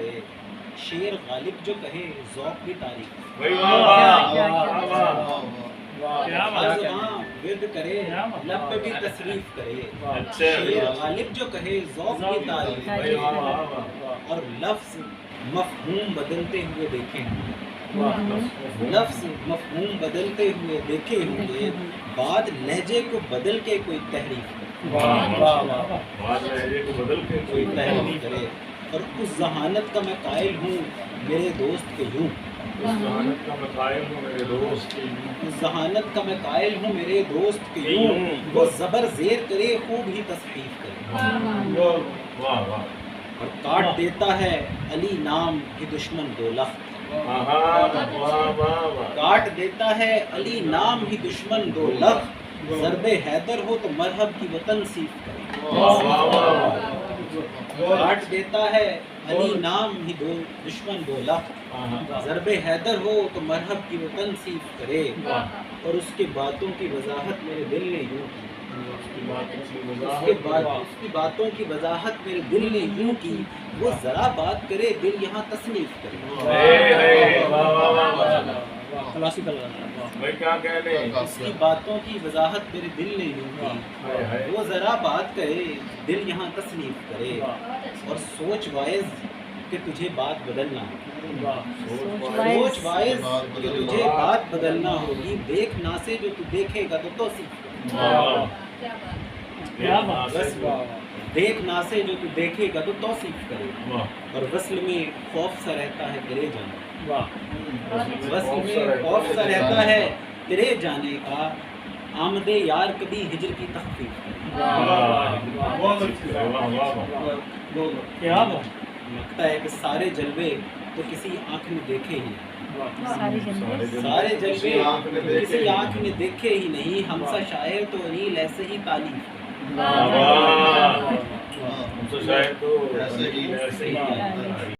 کرے، شیر غالب جو کہے ذوق بھی تعریف ورد کرے، لب پہ بھی تصریف کرے، شیر غالب جو کہے ذوق بھی تعریف کرے، اور لفظ مفہوم بدلتے ہوئے دیکھے ہوں گے، لفظ مفہوم بدلتے ہوئے دیکھے ہوں گے، بعد لہجے کو بدل کے کوئی تحریف کرے، کوئی تحریف کرے، اور اس ذہانت کا میں قائل ہوں میرے دوست کے یوں، اس ذہانت کا میں قائل ہوں میرے دوست کے یوں، وہ زبر زیر کرے خوب ہی تصحیف کرے، اور کاٹ دیتا ہے علی نام ہی دشمن دو لخت، کاٹ دیتا ہے علی نام ہی دشمن دو لخت، ضرب حیدر ہو تو مرحب کی وہ تنصیف کرے، کاٹ دیتا ہے علی نام ہی دشمن دو لخت، ضرب حیدر ہو تو مرحب کی وہ تنصیف کرے، اور اس کے باتوں کی وضاحت میرے دل نے یوں کی، اس کی باتوں کی وضاحت میرے دل نے یوں کی، وہ ذرا بات کرے دل یہاں تصنیف کرے، اس کی باتوں کی وضاحت میرے دل نے یوں کی، وہ ذرا بات کرے دل یہاں تصنیف کرے، اور سوچ وائز کہ تجھے بات بدلنا ہوگی، سوچ وائز کہ تجھے بات بدلنا ہوگی، دیکھ نہ سے جو تو دیکھے گا تو توصیف کرے، دیکھ نہ سے جو تو دیکھے گا تو توصیف کرے، اور وصل میں خوف سا رہتا ہے تیرے جانے، وصل میں خوف سا رہتا ہے تیرے جانے کا، آمد یار کبھی ہجر کی تخفیف کرے، لگتا ہے کہ سارے جلوے تو کسی آنکھ نے دیکھے ہی، سارے جلوے کسی آنکھ نے دیکھے ہی نہیں، ہم سا شاعر تو انیل ایسے ہی تعلیف